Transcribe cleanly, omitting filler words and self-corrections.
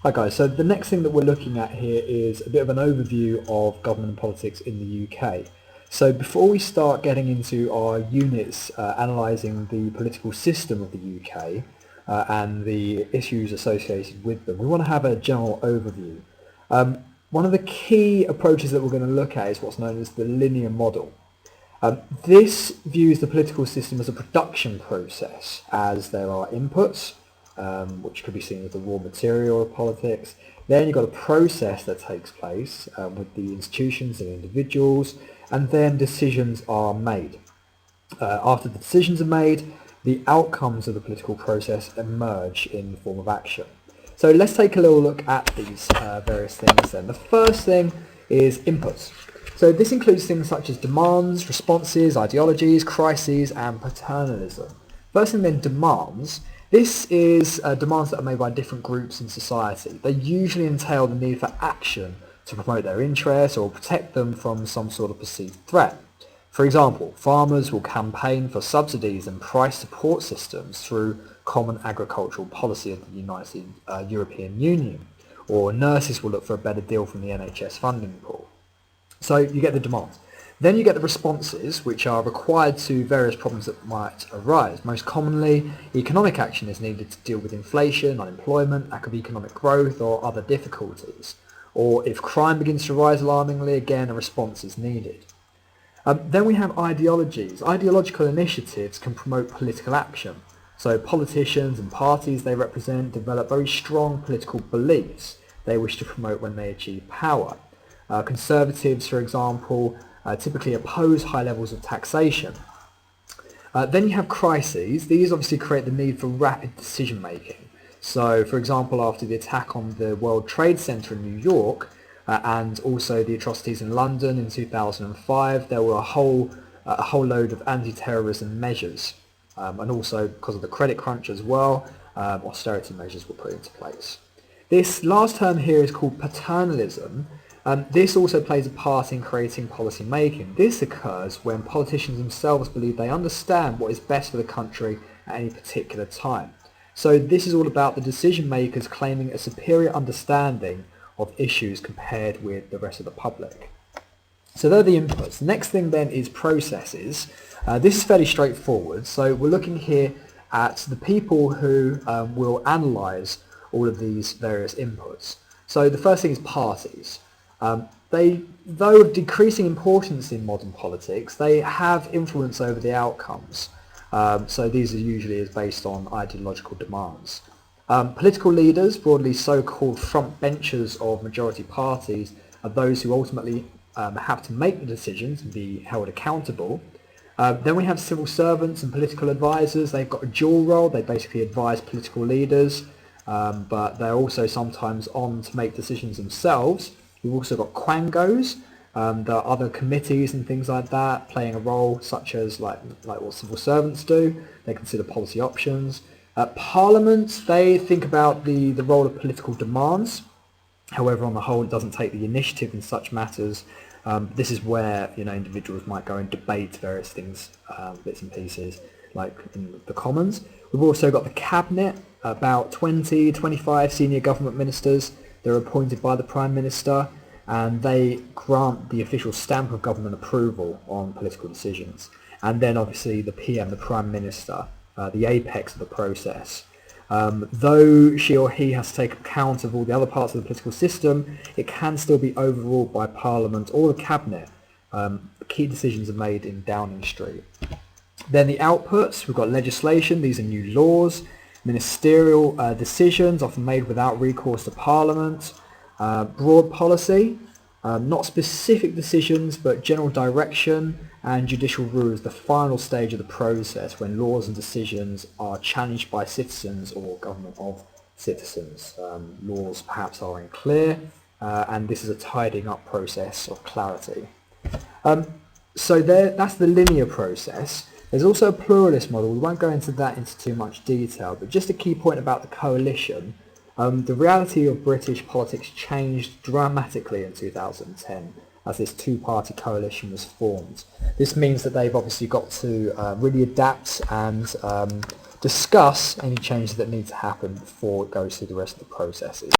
Hi guys, so the next thing that we're looking at here is a bit of an overview of government and politics in the UK. So before we start getting into our units analysing the political system of the UK and the issues associated with them, we want to have a general overview. One of the key approaches that we're going to look at is what's known as the linear model. This views the political system as a production process, as there are inputs, which could be seen as the raw material of politics. Then you've got a process that takes place with the institutions and individuals, and then decisions are made. After the decisions are made, the outcomes of the political process emerge in the form of action. So let's take a little look at these various things then. The first thing is inputs. So this includes things such as demands, responses, ideologies, crises, and paternalism. First thing then, demands. This is demands that are made by different groups in society. They usually entail the need for action to promote their interests or protect them from some sort of perceived threat. For example, farmers will campaign for subsidies and price support systems through common agricultural policy of the European Union, or nurses will look for a better deal from the NHS funding pool. So you get the demands. Then you get the responses, which are required to various problems that might arise. Most commonly, economic action is needed to deal with inflation, unemployment, lack of economic growth, or other difficulties. Or if crime begins to rise alarmingly, again a response is needed. Then we have ideologies. Ideological initiatives can promote political action. So politicians and parties they represent develop very strong political beliefs they wish to promote when they achieve power. Conservatives, for example, typically oppose high levels of taxation. Then you have crises. These obviously create the need for rapid decision making. So, for example, after the attack on the World Trade Center in New York and also the atrocities in London in 2005, there were a whole load of anti-terrorism measures. And also because of the credit crunch as well, austerity measures were put into place. This last term here is called paternalism. This also plays a part in creating policy making. This occurs when politicians themselves believe they understand what is best for the country at any particular time. So this is all about the decision makers claiming a superior understanding of issues compared with the rest of the public. So they're the inputs. The next thing then is processes. This is fairly straightforward. So we're looking here at the people who will analyse all of these various inputs. So the first thing is parties. Though of decreasing importance in modern politics, they have influence over the outcomes. So these are usually based on ideological demands. Political leaders, broadly so-called front benchers of majority parties, are those who ultimately have to make the decisions and be held accountable. Then we have civil servants and political advisors. They've got a dual role. They basically advise political leaders, but they're also sometimes on to make decisions themselves. We've also got quangos. There are other committees and things like that playing a role, such as like what civil servants do. They consider policy options. Parliament, they think about the role of political demands. However, on the whole, it doesn't take the initiative in such matters. This is where individuals might go and debate various things, bits and pieces, like in the Commons. We've also got the Cabinet, about 25 senior government ministers. They're appointed by the Prime Minister, and they grant the official stamp of government approval on political decisions. And then obviously the PM, the Prime Minister, the apex of the process. Though she or he has to take account of all the other parts of the political system, it can still be overruled by Parliament or the Cabinet. Key decisions are made in Downing Street. Then the outputs, we've got legislation, these are new laws, ministerial decisions, often made without recourse to Parliament, broad policy, not specific decisions but general direction, and judicial rule is the final stage of the process when laws and decisions are challenged by citizens or government of citizens. Laws perhaps are unclear, and this is a tidying up process of clarity. So that's the linear process. There's also a pluralist model. We won't go into that into too much detail, but just a key point about the coalition. The reality of British politics changed dramatically in 2010 as this two-party coalition was formed. This means that they've obviously got to really adapt and discuss any changes that need to happen before it goes through the rest of the processes.